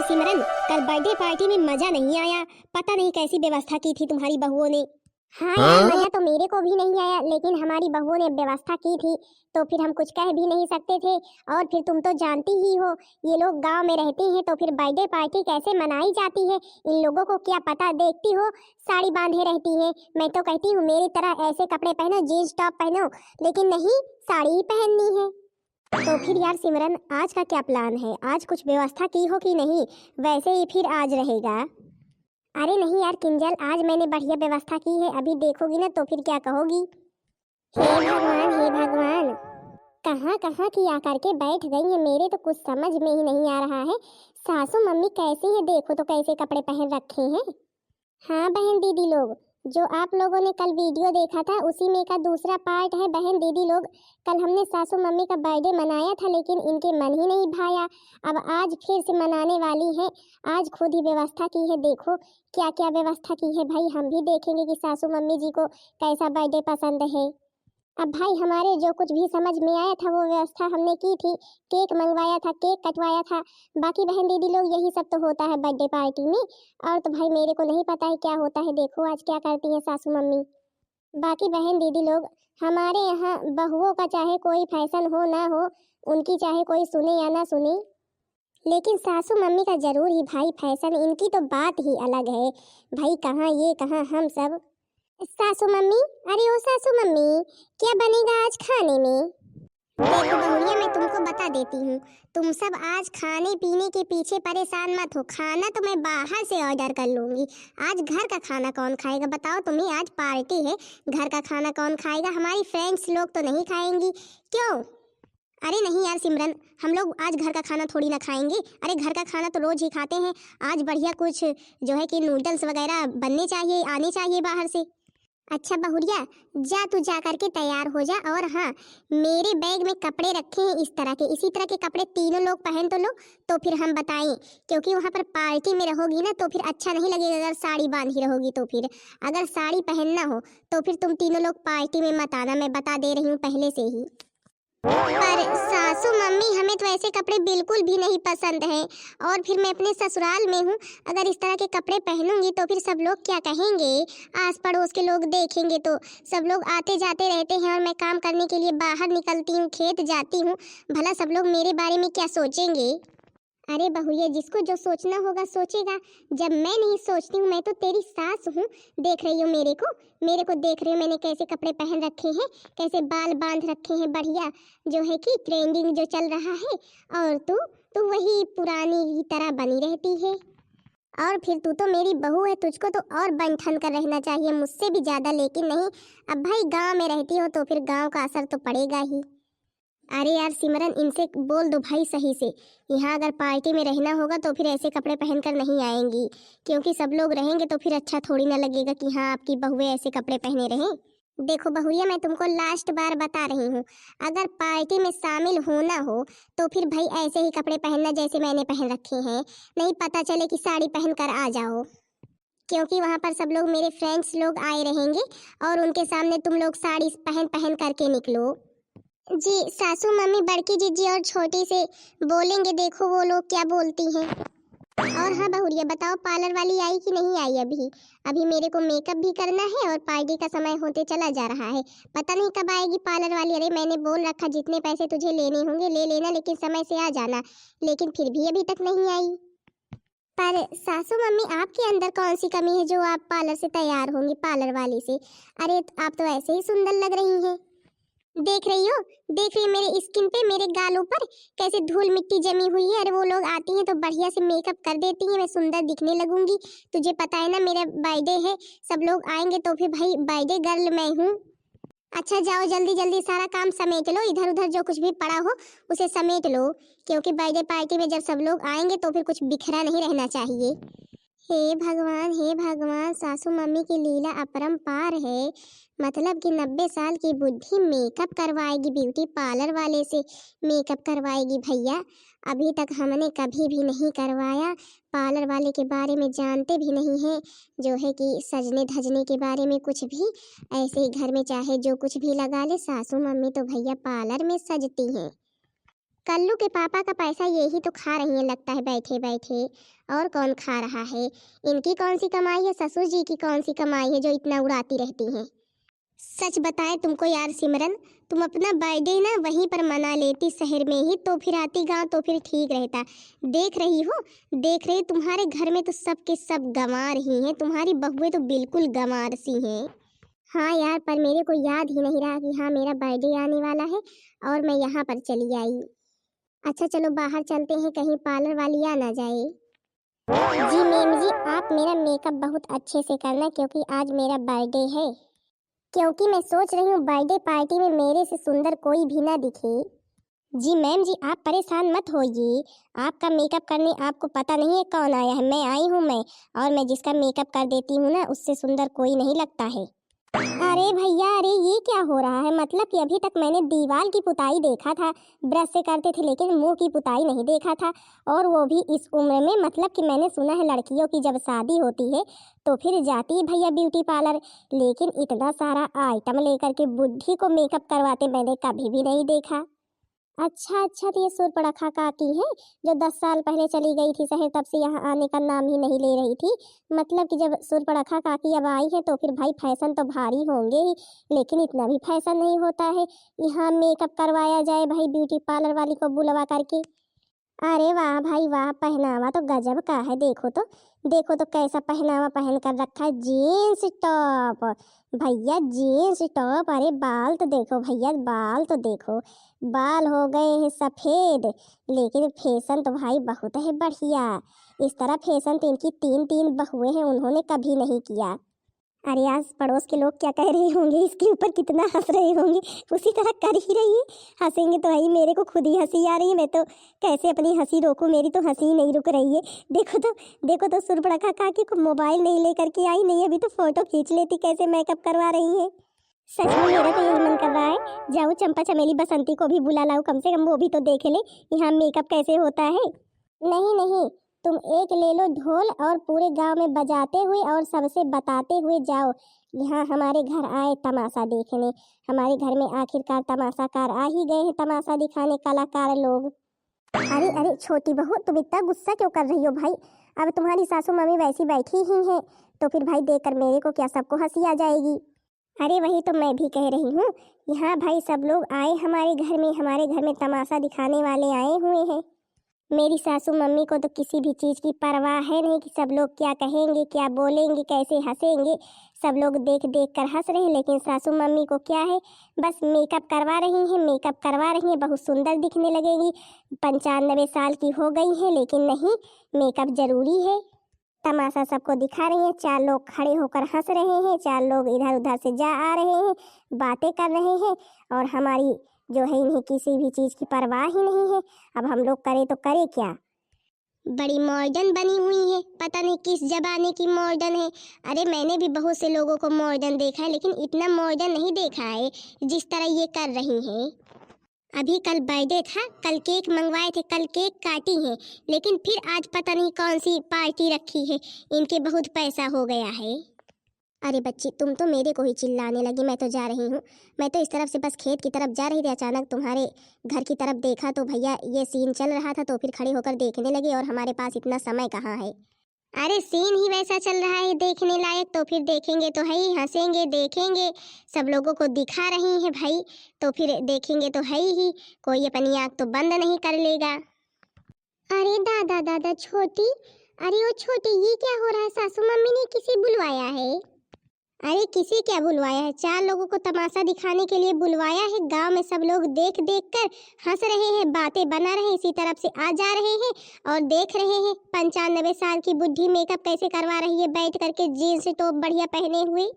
सिमरन, कल birthday party में मजा नहीं आया। पता नहीं कैसी व्यवस्था की थी तुम्हारी बहुओं ने। हाँ यार, मजा तो मेरे को भी नहीं आया, लेकिन हमारी बहुओं ने व्यवस्था की थी तो फिर हम कुछ कह भी नहीं सकते थे। और फिर तुम तो जानती ही हो, ये लोग गांव में रहते हैं तो फिर बर्थडे पार्टी कैसे मनाई जाती है इन लोगों को क्या पता। देखती हो साड़ी बांधे रहती है। मैं तो कहती हूँ मेरी तरह ऐसे कपड़े पहनो, जीन्स टॉप पहनो, लेकिन नहीं, साड़ी ही पहननी है। तो फिर यार सिमरन, आज का क्या प्लान है? आज कुछ व्यवस्था की हो कि नहीं? वैसे ही फिर आज रहेगा। अरे नहीं यार किंजल, आज मैंने बढ़िया व्यवस्था की है, अभी देखोगी ना तो फिर क्या कहोगी। हे भगवान, हे भगवान, कहाँ कहाँ की आकर के बैठ गई है, मेरे तो कुछ समझ में ही नहीं आ रहा है। सासू मम्मी कैसी है, देखो तो कैसे कपड़े पहन रखे हैं। हाँ बहन दीदी लोग, जो आप लोगों ने कल वीडियो देखा था उसी में का दूसरा पार्ट है। बहन दीदी लोग, कल हमने सासू मम्मी का बर्थडे मनाया था, लेकिन इनके मन ही नहीं भाया। अब आज फिर से मनाने वाली हैं। आज खुद ही व्यवस्था की है, देखो क्या क्या व्यवस्था की है। भाई हम भी देखेंगे कि सासू मम्मी जी को कैसा बर्थडे पसंद है। अब भाई हमारे जो कुछ भी समझ में आया था वो व्यवस्था हमने की थी। केक मंगवाया था, केक कटवाया था। बाकी बहन दीदी लोग यही सब तो होता है बर्थडे पार्टी में। और तो भाई मेरे को नहीं पता है क्या होता है, देखो आज क्या करती है सासू मम्मी। बाकी बहन दीदी लोग, हमारे यहाँ बहुओं का चाहे कोई फैशन हो ना हो, उनकी चाहे कोई सुने या ना सुने, लेकिन सासू मम्मी का जरूर ही भाई फैशन, इनकी तो बात ही अलग है। भाई कहाँ ये कहाँ हम सब। सासू मम्मी, अरे ओ सासू मम्मी, क्या बनेगा आज खाने में? देखो बहुरिया, मैं तुमको बता देती हूँ, तुम सब आज खाने पीने के पीछे परेशान मत हो। खाना तो मैं बाहर से ऑर्डर कर लूंगी। आज घर का खाना कौन खाएगा बताओ तुम्हें? आज पार्टी है, घर का खाना कौन खाएगा? हमारी फ्रेंड्स लोग तो नहीं खाएंगी क्यों? अरे नहीं यार सिमरन, हम लोग आज घर का खाना थोड़ी ना खाएंगे। अरे घर का खाना तो रोज ही खाते हैं। आज बढ़िया कुछ जो है कि नूडल्स वगैरह बनने चाहिए, आने चाहिए बाहर से। अच्छा बहुरिया, जा तू जा करके तैयार हो जा। और हाँ, मेरे बैग में कपड़े रखे हैं इस तरह के, इसी तरह के कपड़े तीनों लोग पहन तो लो, तो फिर हम बताएं। क्योंकि वहाँ पर पार्टी में रहोगी ना तो फिर अच्छा नहीं लगेगा अगर साड़ी बांधी रहोगी तो फिर। अगर साड़ी पहनना हो तो फिर तुम तीनों लोग पार्टी में मत आना, मैं बता दे रही हूँ पहले से ही। पर सासू मम्मी, हमें तो ऐसे कपड़े बिल्कुल भी नहीं पसंद हैं। और फिर मैं अपने ससुराल में हूँ, अगर इस तरह के कपड़े पहनूंगी तो फिर सब लोग क्या कहेंगे? आस पड़ोस के लोग देखेंगे तो। सब लोग आते जाते रहते हैं और मैं काम करने के लिए बाहर निकलती हूँ, खेत जाती हूँ, भला सब लोग मेरे बारे में क्या सोचेंगे? अरे बहुए, जिसको जो सोचना होगा सोचेगा। जब मैं नहीं सोचती हूँ, मैं तो तेरी सास हूँ। देख रही हो मेरे को देख रही हो मैंने कैसे कपड़े पहन रखे हैं, कैसे बाल बांध रखे हैं, बढ़िया जो है कि ट्रेंडिंग जो चल रहा है। और तू वही पुरानी ही तरह बनी रहती है। और फिर तू तो मेरी बहू है, तुझको तो और बन ठन कर रहना चाहिए मुझसे भी ज्यादा, लेकिन नहीं। अब भाई गाँव में रहती हो तो फिर गाँव का असर तो पड़ेगा ही। अरे यार सिमरन, इनसे बोल दो भाई सही से, यहाँ अगर पार्टी में रहना होगा तो फिर ऐसे कपड़े पहनकर नहीं आएंगी। क्योंकि सब लोग रहेंगे तो फिर अच्छा थोड़ी ना लगेगा कि हाँ आपकी बहुएं ऐसे कपड़े पहने रहें। देखो बहुरिया, मैं तुमको लास्ट बार बता रही हूँ, अगर पार्टी में शामिल होना हो तो फिर भाई ऐसे ही कपड़े पहनना जैसे मैंने पहन रखे हैं। नहीं पता चले कि साड़ी पहनकर आ जाओ। क्योंकि वहाँ पर सब लोग मेरे फ्रेंड्स लोग आए रहेंगे और उनके सामने तुम लोग साड़ी पहन पहन करके निकलो। जी सासू मम्मी, बड़की जीजी और छोटी से बोलेंगे, देखो वो लोग क्या बोलती हैं। और हाँ बहुरिया, बताओ पार्लर वाली आई कि नहीं आई अभी? अभी मेरे को मेकअप भी करना है और पार्टी का समय होते चला जा रहा है, पता नहीं कब आएगी पार्लर वाली। अरे मैंने बोल रखा जितने पैसे तुझे लेने होंगे ले लेना, लेकिन समय से आ जाना, लेकिन फिर भी अभी तक नहीं आई। पर सासू मम्मी, आपके अंदर कौन सी कमी है जो आप पार्लर से तैयार होंगी पार्लर वाली से? अरे आप तो ऐसे ही सुंदर लग रही हैं। देख रही हो, देख रही हो मेरे स्किन पे, मेरे गालों पर कैसे धूल मिट्टी जमी हुई है। अरे वो लोग आती हैं तो बढ़िया से मेकअप कर देती हैं, मैं सुंदर दिखने लगूंगी। तुझे पता है ना मेरा बर्थडे है, सब लोग आएंगे तो फिर भाई बर्थडे गर्ल मैं हूँ। अच्छा जाओ जल्दी जल्दी सारा काम समेट लो, इधर उधर जो कुछ भी पड़ा हो उसे समेट लो। क्योंकि बर्थडे पार्टी में जब सब लोग आएंगे तो फिर कुछ बिखरा नहीं रहना चाहिए। हे भगवान, हे भगवान, सासू मम्मी की लीला अपरंपार है। मतलब कि 90 साल की बुद्धि मेकअप करवाएगी, ब्यूटी पार्लर वाले से मेकअप करवाएगी। भैया अभी तक हमने कभी भी नहीं करवाया, पार्लर वाले के बारे में जानते भी नहीं हैं, जो है कि सजने धजने के बारे में कुछ भी। ऐसे ही घर में चाहे जो कुछ भी लगा ले, सासू मम्मी तो भैया पार्लर में सजती हैं। कल्लू के पापा का पैसा यही तो खा रही है लगता है बैठे बैठे। और कौन खा रहा है? इनकी कौन सी कमाई है, ससुर जी की कौन सी कमाई है जो इतना उड़ाती रहती हैं। सच बताए तुमको यार सिमरन, तुम अपना बर्थडे ना वहीं पर मना लेती शहर में ही, तो फिर आती गाँव तो फिर ठीक रहता। देख रही हो, देख रही तुम्हारे घर में तो सब के सब गंवार ही हैं, तुम्हारी बहुएं तो बिल्कुल गंवार सी हैं। हाँ यार, पर मेरे को याद ही नहीं रहा कि हाँ मेरा बर्थडे आने वाला है और मैं यहाँ पर चली आई। अच्छा चलो बाहर चलते हैं, कहीं पार्लर वाली आ ना जाए। जी मैम जी, आप मेरा मेकअप बहुत अच्छे से करना क्योंकि आज मेरा बर्थडे है। क्योंकि मैं सोच रही हूँ बर्थडे पार्टी में मेरे से सुंदर कोई भी ना दिखे। जी मैम जी, आप परेशान मत होइए, आपका मेकअप करने आपको पता नहीं है कौन आया है, मैं आई हूँ मैं। और मैं जिसका मेकअप कर देती हूँ ना उससे सुंदर कोई नहीं लगता है। अरे भैया, अरे ये क्या हो रहा है? मतलब कि अभी तक मैंने दीवार की पुताई देखा था, ब्रश से करते थे, लेकिन मुंह की पुताई नहीं देखा था। और वो भी इस उम्र में। मतलब कि मैंने सुना है लड़कियों की जब शादी होती है तो फिर जाती है भैया ब्यूटी पार्लर, लेकिन इतना सारा आइटम लेकर के बुढ़ी को मेकअप करवाते मैंने कभी भी नहीं देखा। अच्छा अच्छा, तो ये सूर्पणखा काकी है जो 10 साल पहले चली गई थी शहर, तब से यहाँ आने का नाम ही नहीं ले रही थी। मतलब कि जब सूर्पणखा काकी अब आई है तो फिर भाई फैशन तो भारी होंगे ही, लेकिन इतना भी फैशन नहीं होता है यहाँ मेकअप करवाया जाए भाई ब्यूटी पार्लर वाली को बुलवा करके। अरे वाह भाई वाह, पहनावा तो गजब का है। देखो तो, देखो तो कैसा पहनावा पहन कर रखा है, जीन्स टॉप भैया, जीन्स टॉप। अरे बाल तो देखो भैया, बाल तो देखो, बाल हो गए हैं सफ़ेद, लेकिन फैशन तो भाई बहुत है बढ़िया। इस तरह फैशन तो इनकी 3 बहुएं हैं, उन्होंने कभी नहीं किया। अरे आज पड़ोस के लोग क्या कह रहे होंगे, इसके ऊपर कितना हंस रहे होंगे, उसी तरह कर ही रही है। हंसेंगे तो ही, मेरे को खुद ही हंसी आ रही है, मैं तो कैसे अपनी हंसी रोकूं, मेरी तो हंसी नहीं रुक रही है। देखो तो, देखो तो सूर्पणखा काकी को मोबाइल नहीं लेकर के आई, नहीं अभी तो फोटो खींच लेती कैसे मेकअप करवा रही है। सच में मेरा तो यही मन कर रहा है, जाओ चंपा चमेली बसंती को भी बुला लाओ, कम से कम वो भी तो देख ले यहाँ मेकअप कैसे होता है। नहीं नहीं, तुम एक ले लो ढोल और पूरे गांव में बजाते हुए और सबसे बताते हुए जाओ, यहाँ हमारे घर आए तमाशा देखने। हमारे घर में आखिरकार तमाशाकार आ ही गए हैं, तमाशा दिखाने कलाकार लोग। अरे अरे छोटी बहू, तुम इतना गुस्सा क्यों कर रही हो भाई? अब तुम्हारी सासू मम्मी वैसी बैठी ही हैं तो फिर भाई देखकर मेरे को क्या सबको हंसी आ जाएगी। अरे वही तो मैं भी कह रही हूँ, यहाँ भाई सब लोग आए हमारे घर में तमाशा दिखाने वाले आए हुए हैं। मेरी सासू मम्मी को तो किसी भी चीज़ की परवाह है नहीं कि सब लोग क्या कहेंगे, क्या बोलेंगे, कैसे हंसेंगे। सब लोग देख देख कर हंस रहे हैं, लेकिन सासू मम्मी को क्या है, बस मेकअप करवा रही हैं, मेकअप करवा रही हैं, बहुत सुंदर दिखने लगेगी। 95 साल की हो गई हैं, लेकिन नहीं, मेकअप जरूरी है। तमाशा सबको दिखा रही हैं, 4 लोग खड़े होकर हंस रहे हैं, 4 लोग इधर उधर से जा आ रहे हैं, बातें कर रहे हैं, और हमारी जो है इन्हें किसी भी चीज़ की परवाह ही नहीं है। अब हम लोग करें तो करें क्या? बड़ी मॉडर्न बनी हुई है, पता नहीं किस जमाने की मॉडर्न है। अरे मैंने भी बहुत से लोगों को मॉडर्न देखा है, लेकिन इतना मॉडर्न नहीं देखा है जिस तरह ये कर रही हैं। अभी कल बर्थडे था, कल केक मंगवाए थे, कल केक काटी है, लेकिन फिर आज पता नहीं कौन सी पार्टी रखी है, इनके बहुत पैसा हो गया है। अरे बच्ची, तुम तो मेरे को ही चिल्लाने लगी, मैं तो जा रही हूँ। मैं तो इस तरफ से बस खेत की तरफ जा रही थी, अचानक तुम्हारे घर की तरफ देखा तो भैया ये सीन चल रहा था, तो फिर खड़े होकर देखने लगे, और हमारे पास इतना समय कहाँ है। अरे सीन ही वैसा चल रहा है देखने लायक, तो फिर देखेंगे तो है ही, हंसेंगे, देखेंगे, सब लोगों को दिखा रही है भाई, तो फिर देखेंगे तो है ही, कोई अपनी आँख तो बंद नहीं कर लेगा। अरे दादा दादा छोटी, अरे ओ छोटी, ये क्या हो रहा है? सासू मम्मी ने किसे बुलवाया है? अरे किसी क्या बुलवाया है, 4 लोगों को तमाशा दिखाने के लिए बुलवाया है। गांव में सब लोग देख देख कर हंस रहे हैं, बातें बना रहे हैं, इसी तरफ से आ जा रहे हैं और देख रहे हैं 95 साल की बुढ़ी मेकअप कैसे करवा रही है बैठ करके जीन्स टॉप बढ़िया पहने हुए।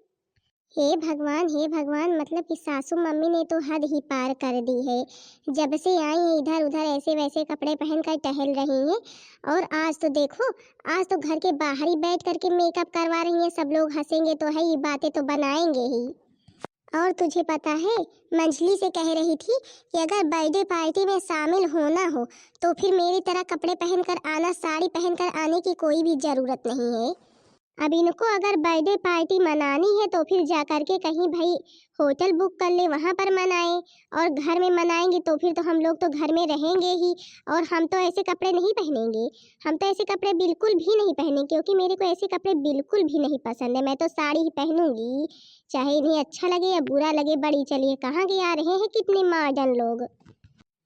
हे भगवान, हे भगवान, मतलब कि सासू मम्मी ने तो हद ही पार कर दी है। जब से आई हैं इधर उधर ऐसे वैसे कपड़े पहन कर टहल रही हैं, और आज तो देखो, आज तो घर के बाहर ही बैठ करके मेकअप करवा रही हैं। सब लोग हंसेंगे तो है ही, बातें तो बनाएंगे ही। और तुझे पता है, मंजली से कह रही थी कि अगर बर्थडे पार्टी में शामिल होना हो तो फिर मेरी तरह कपड़े पहनकर आना, साड़ी पहनकर आने की कोई भी ज़रूरत नहीं है। अब इनको अगर बर्थडे पार्टी मनानी है तो फिर जा कर के कहीं भाई होटल बुक कर ले, वहाँ पर मनाएं। और घर में मनाएंगे तो फिर तो हम लोग तो घर में रहेंगे ही, और हम तो ऐसे कपड़े नहीं पहनेंगे। हम तो ऐसे कपड़े बिल्कुल भी नहीं पहनेंगे, क्योंकि मेरे को ऐसे कपड़े बिल्कुल भी नहीं पसंद है। मैं तो साड़ी ही पहनूंगी, चाहे इन्हें अच्छा लगे या बुरा लगे। बड़ी चलिए, कहाँ के आ रहे हैं कितने मॉडर्न लोग।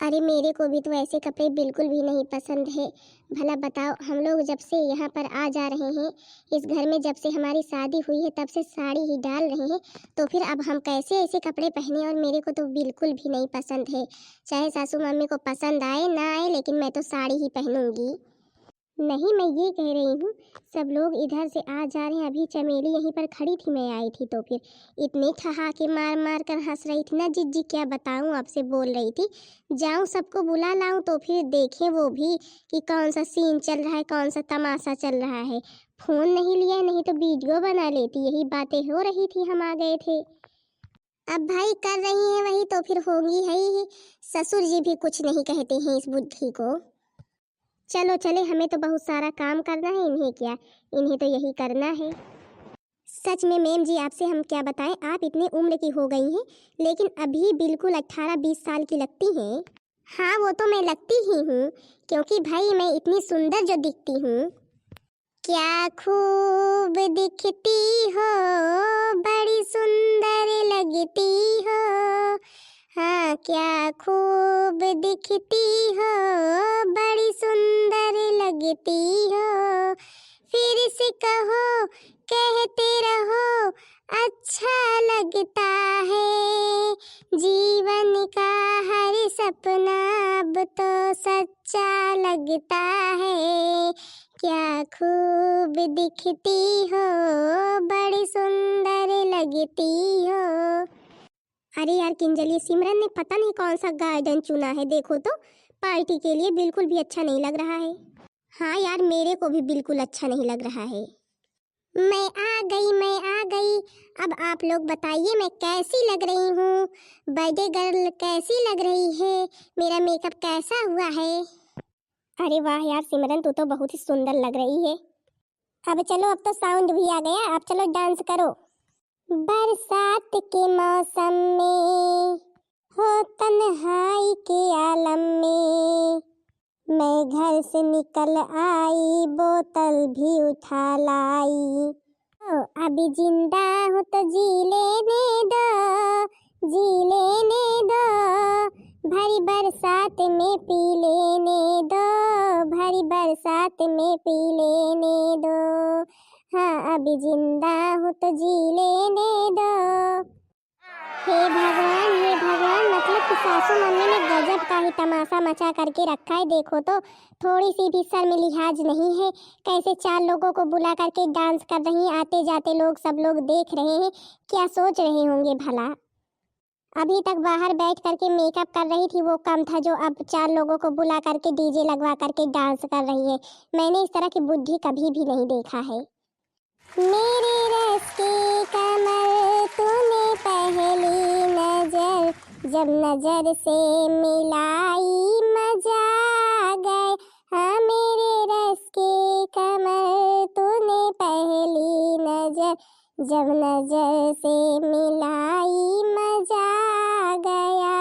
अरे मेरे को भी तो ऐसे कपड़े बिल्कुल भी नहीं पसंद है। भला बताओ, हम लोग जब से यहाँ पर आ जा रहे हैं, इस घर में जब से हमारी शादी हुई है तब से साड़ी ही डाल रहे हैं, तो फिर अब हम कैसे ऐसे कपड़े पहने। और मेरे को तो बिल्कुल भी नहीं पसंद है। चाहे सासू मम्मी को पसंद आए ना आए, लेकिन मैं तो साड़ी ही पहनूंगी। नहीं, मैं ये कह रही हूँ, सब लोग इधर से आ जा रहे हैं। अभी चमेली यहीं पर खड़ी थी, मैं आई थी तो फिर इतने ठहाके मार मार कर हंस रही थी ना जिज्जी, क्या बताऊँ आपसे। बोल रही थी जाऊँ सबको बुला लाऊं, तो फिर देखें वो भी कि कौन सा सीन चल रहा है, कौन सा तमाशा चल रहा है। फ़ोन नहीं लिया, नहीं तो वीडियो बना लेती। यही बातें हो रही थी, हम आ गए थे। अब भाई कर रही हैं वही तो फिर होगी है ही। ससुर जी भी कुछ नहीं कहते हैं इस बुद्धि को। चलो चले, हमें तो बहुत सारा काम करना है, इन्हें क्या, इन्हें तो यही करना है। सच में मैम जी, आपसे हम क्या बताएं, आप इतने उम्र की हो गई हैं लेकिन अभी बिल्कुल 18-20 साल की लगती हैं। हाँ वो तो मैं लगती ही हूँ, क्योंकि भाई मैं इतनी सुंदर जो दिखती हूँ। क्या खूब दिखती हो, बड़ी सुंदर लगती हो। हाँ क्या खूब दिखती हो, बड़ी सुंदर लगती हो। फिर से कहो, कहते रहो, अच्छा लगता है। जीवन का हर सपना अब तो सच्चा लगता है। क्या खूब दिखती हो, बड़ी सुंदर लगती हो। अरे यार किंजली, सिमरन ने पता नहीं कौन सा गार्डन चुना है, देखो तो पार्टी के लिए बिल्कुल भी अच्छा नहीं लग रहा है। हाँ यार, मेरे को भी बिल्कुल अच्छा नहीं लग रहा है। मैं आ गई, मैं आ गई। अब आप लोग बताइए मैं कैसी लग रही हूँ। बर्थडे गर्ल कैसी लग रही है, मेरा मेकअप कैसा हुआ है। अरे वाह यार सिमरन, तू तो बहुत ही सुंदर लग रही है। अब चलो, अब तो साउंड भी आ गया, अब चलो डांस करो। बरसात के मौसम में हो तन्हाई के आलम में, मैं घर से निकल आई, बोतल भी उठा लाई। ओ अभी जिंदा हूँ तो जी लेने दो, जी लेने दो। भरी बरसात में पी लेने दो, भरी बरसात में पी लेने दो। हाँ अभी जिंदा हूँ तो जी लेने दो। हे भगवान, हे भगवान, मतलब कि सासू मम्मी ने गजब का ही तमाशा मचा करके रखा है। देखो तो थोड़ी सी भी शर्म लिहाज नहीं है। कैसे 4 लोगों को बुला करके डांस कर रही हैं, आते जाते लोग सब लोग देख रहे हैं, क्या सोच रहे होंगे भला। अभी तक बाहर बैठ करके मेकअप कर रही थी वो कम था, जो अब 4 लोगों को बुला करके डीजे लगवा करके डांस कर रही है। मैंने इस तरह की बुद्धि कभी भी नहीं देखा है। मेरे रस की कमर तूने पहली नजर, जब नजर से मिलाई मजा आ गए। हाँ मेरे रस की कमर तूने पहली नजर, जब नजर से मिलाई मजा आ गया।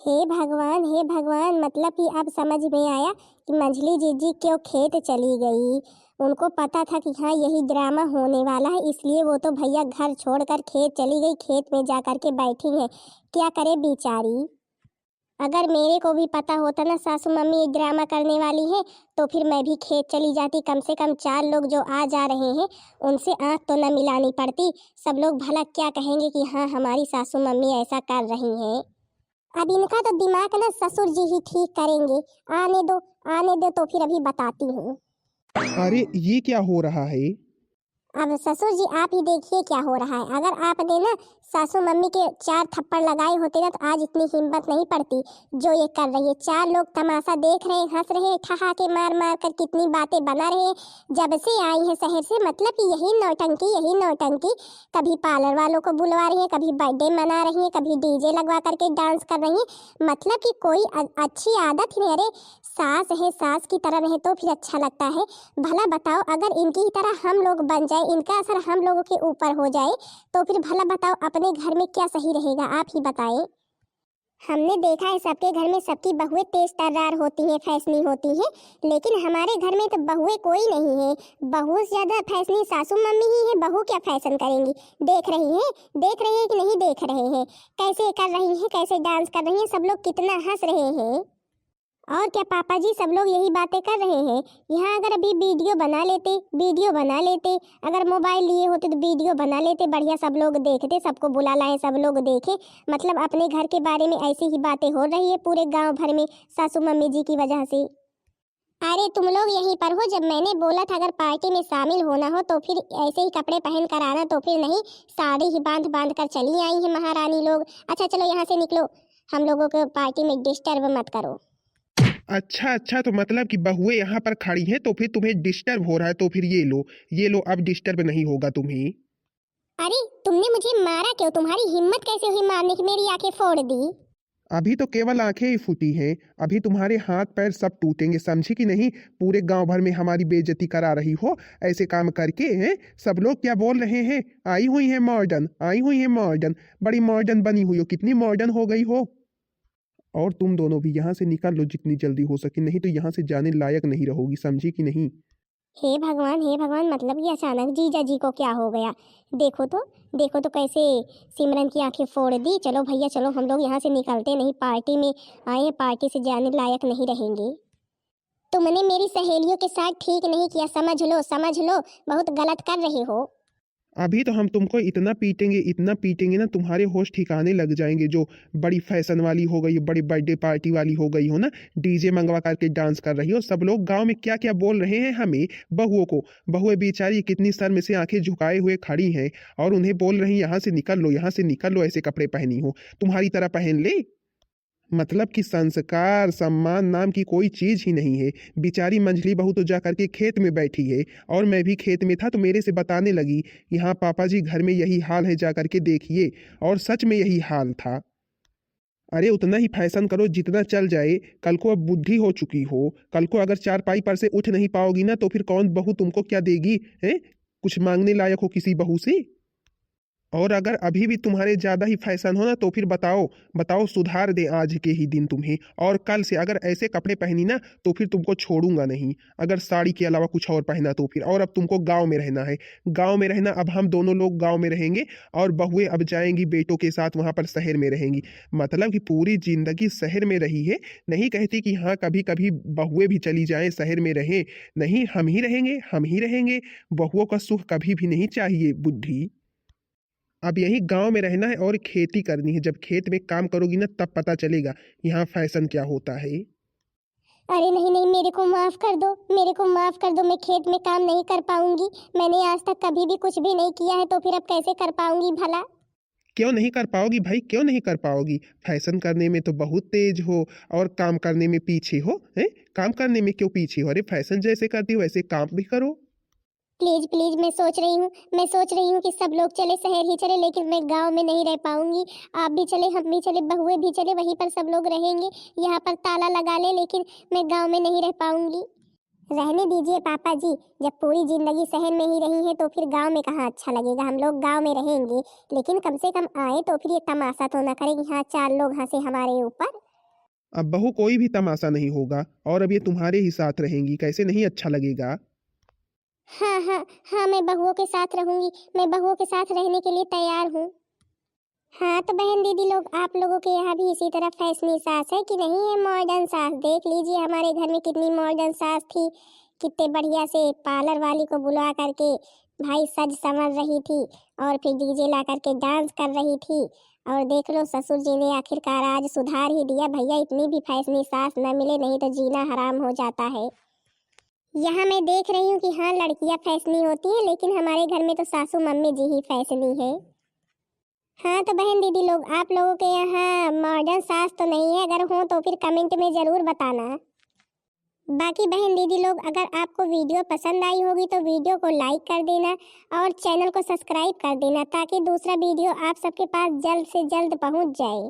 हे भगवान, हे भगवान, मतलब कि अब समझ में आया कि मंझली जीजी क्यों खेत चली गई। उनको पता था कि हाँ यही ड्रामा होने वाला है, इसलिए वो तो भैया घर छोड़कर खेत चली गई, खेत में जा कर के बैठी है। क्या करे बेचारी। अगर मेरे को भी पता होता ना सासू मम्मी ये ड्रामा करने वाली है, तो फिर मैं भी खेत चली जाती। कम से कम 4 लोग जो आ जा रहे हैं उनसे आंख तो न मिलानी पड़ती। सब लोग भला क्या कहेंगे कि हाँ हमारी सासू मम्मी ऐसा कर रही हैं। अब इनका तो दिमाग ना ससुर जी ही ठीक करेंगे। आने दो, आने दो, तो फिर अभी बताती हूँ। अरे ये क्या हो रहा है? अब ससुर जी आप ही देखिए क्या हो रहा है। अगर आपने ना सासू मम्मी के 4 थप्पड़ लगाए होते ना तो आज इतनी हिम्मत नहीं पड़ती जो ये कर रही है। 4 लोग तमाशा देख रहे हैं, हंस रहे हैं, ठहाके मार मार कर कितनी बातें बना रहे हैं जब से आई हैं शहर से। मतलब कि यही नौटंकी, यही नौटंकी। कभी पार्लर वालों को बुलवा रही है, कभी बर्थडे मना रही है, कभी डीजे लगवा करके डांस कर रही है। मतलब कि कोई अच्छी आदत नहीं। अरे सास है, सास की तरह रहे तो फिर अच्छा लगता है। भला बताओ, अगर इनकी ही तरह हम लोग बन जाए, इनका असर हम लोगों के ऊपर हो जाए, तो फिर भला बताओ अपने घर में क्या सही रहेगा, आप ही बताएं। हमने देखा है सबके घर में सबकी बहुएं तेज तर्रार होती हैं, फैशनी होती हैं, लेकिन हमारे घर में तो बहुएं कोई नहीं है। बहू से ज्यादा फैशनी सासू मम्मी ही है। बहू क्या फैशन करेंगी? देख रही हैं, देख रही है कि नहीं देख रहे हैं कैसे कर रही हैं, कैसे डांस कर रही हैं, सब लोग कितना हंस रहे हैं। और क्या पापा जी, सब लोग यही बातें कर रहे हैं। यहाँ अगर अभी वीडियो बना लेते, वीडियो बना लेते, अगर मोबाइल लिए होते तो वीडियो बना लेते, बढ़िया सब लोग देखते, सबको बुला लाए, सब लोग देखें। मतलब अपने घर के बारे में ऐसी ही बातें हो रही है पूरे गांव भर में सासू मम्मी जी की वजह से। अरे तुम लोग यहीं पर हो, जब मैंने बोला था अगर पार्टी में शामिल होना हो तो फिर ऐसे ही कपड़े पहन कर आना, तो फिर नहीं, साड़ी ही बांध बांध कर चली आई हैं महारानी लोग। अच्छा चलो यहाँ से निकलो, हम लोगों को पार्टी में डिस्टर्ब मत करो। अच्छा अच्छा, तो मतलब कि बहुएं यहाँ पर खड़ी हैं तो फिर तुम्हें डिस्टर्ब हो रहा है, तो फिर ये लो अब डिस्टर्ब नहीं होगा तुम्हें। अरे तुमने मुझे मारा क्यों? तुम्हारी हिम्मत कैसे हुई मारने की? मेरी आंखें फोड़ दी। अभी तो केवल आंखें ही फूटी हैं, अभी तुम्हारे हाथ पैर सब टूटेंगे, समझी कि नहीं? पूरे गांव भर में हमारी बेइज्जती करा रही हो ऐसे काम करके, हैं? सब लोग क्या बोल रहे हैं? आई हुई है मॉडर्न, आई हुई है मॉडर्न, बड़ी मॉडर्न बनी हुई हो, कितनी मॉडर्न हो गई हो। और तुम दोनों भी यहाँ से निकल लो जितनी जल्दी हो सके, नहीं तो यहाँ से जाने लायक नहीं रहोगी, समझी कि नहीं? हे भगवान, हे भगवान, मतलब ये अचानक जीजा जी को क्या हो गया? देखो तो, देखो तो कैसे सिमरन की आंखें फोड़ दी। चलो भैया चलो, हम लोग यहाँ से निकलते, नहीं पार्टी में आए हैं, पार्टी से जाने लायक नहीं रहेंगे। तुमने मेरी सहेलियों के साथ ठीक नहीं किया, समझ लो समझ लो, बहुत गलत कर रहे हो। अभी तो हम तुमको इतना पीटेंगे ना, तुम्हारे होश ठिकाने लग जाएंगे। जो बड़ी फैशन वाली हो गई, बड़ी बर्थडे पार्टी वाली हो गई हो ना, डीजे मंगवा करके डांस कर रही हो, सब लोग गांव में क्या क्या बोल रहे हैं हमें, बहुओं को। बहुएं बेचारी कितनी सर में से आंखें झुकाए हुए खड़ी हैं और उन्हें बोल रही यहाँ से निकल लो, यहाँ से निकल लो, ऐसे कपड़े पहनी हो, तुम्हारी तरह पहन ले। मतलब कि संस्कार सम्मान नाम की कोई चीज ही नहीं है। बेचारी मंझली बहू तो जा करके खेत में बैठी है, और मैं भी खेत में था तो मेरे से बताने लगी कि हाँ पापा जी घर में यही हाल है, जा करके देखिए। और सच में यही हाल था। अरे उतना ही फैशन करो जितना चल जाए, कल को अब बुद्धि हो चुकी हो, कल को अगर चारपाई पर से उठ नहीं पाओगी ना तो फिर कौन बहू तुमको क्या देगी? है कुछ मांगने लायक हो किसी बहू से? और अगर अभी भी तुम्हारे ज्यादा ही फैशन हो ना तो फिर बताओ, बताओ सुधार दे आज के ही दिन तुम्हें। और कल से अगर ऐसे कपड़े पहनी ना तो फिर तुमको छोड़ूंगा नहीं, अगर साड़ी के अलावा कुछ और पहना तो फिर। और अब तुमको गांव में रहना है, गांव में रहना, अब हम दोनों लोग गांव में रहेंगे और बहुएं अब जाएंगी बेटों के साथ वहां पर शहर में रहेंगी। मतलब कि पूरी जिंदगी शहर में रही है, नहीं कहती कि हाँ कभी कभी बहुएं भी चली जाएं शहर में रहें, नहीं हम ही रहेंगे, हम ही रहेंगे। बहुओं का सुख कभी भी नहीं चाहिए बुद्धि। अब यही गांव में रहना है और खेती करनी है, जब खेत में काम करोगी ना तब पता चलेगा यहाँ फैशन क्या होता है। अरे नहीं नहीं, मेरे को माफ कर दो, मेरे को माफ कर दो, मैं खेत में काम नहीं कर पाऊंगी। मैंने आज तक कभी भी कुछ भी नहीं किया है, तो फिर अब कैसे कर पाऊंगी भला? क्यों नहीं कर पाओगी भाई, क्यों नहीं कर पाओगी? फैशन करने में तो बहुत तेज हो और काम करने में पीछे हो, हैं? काम करने में क्यों पीछे हो? अरे फैशन जैसे करती हो वैसे काम भी करो। प्लीज प्लीज, मैं सोच रही हूँ, मैं सोच रही हूँ कि सब लोग चले शहर ही चले, लेकिन मैं गांव में नहीं रह पाऊंगी। आप भी चले, हम भी चले, बहुएं भी चले, वहीं पर सब लोग रहेंगे। यहाँ पर ताला लगा ले, लेकिन मैं गांव में नहीं रह पाऊंगी। रहने दीजिए पापा जी, जब पूरी जिंदगी शहर में ही रही है तो फिर गांव में कहाँ अच्छा लगेगा। हम लोग गांव में रहेंगे, लेकिन कम से कम आए तो फिर ये तमाशा तो ना करें कि हाँ चार लोग हंसे हमारे ऊपर। अब बहू कोई भी तमाशा नहीं होगा, और अब ये तुम्हारे ही साथ रहेंगी, कैसे नहीं अच्छा लगेगा? हाँ हाँ हाँ, मैं बहुओं के साथ रहूंगी, मैं बहुओं के साथ रहने के लिए तैयार हूँ। हाँ तो बहन दीदी लोग, आप लोगों के यहाँ भी इसी तरह फैशनी सास है कि नहीं है मॉडर्न सास? देख लीजिए हमारे घर में कितनी मॉडर्न सास थी, कितने बढ़िया से पार्लर वाली को बुला करके भाई सज संवर रही थी, और फिर डीजे ला करके डांस कर रही थी। और देख लो ससुर जी ने आखिरकार आज सुधार ही दिया। भैया इतनी भी फैशनी सास न मिले, नहीं तो जीना हराम हो जाता है। यहाँ मैं देख रही हूँ कि हाँ लड़कियाँ फैशनी होती हैं, लेकिन हमारे घर में तो सासू मम्मी जी ही फैशनी है। हाँ तो बहन दीदी लोग, आप लोगों के यहाँ मॉडर्न सास तो नहीं है? अगर हो तो फिर कमेंट में ज़रूर बताना। बाकी बहन दीदी लोग, अगर आपको वीडियो पसंद आई होगी तो वीडियो को लाइक कर देना और चैनल को सब्सक्राइब कर देना, ताकि दूसरा वीडियो आप सबके पास जल्द से जल्द पहुँच जाए।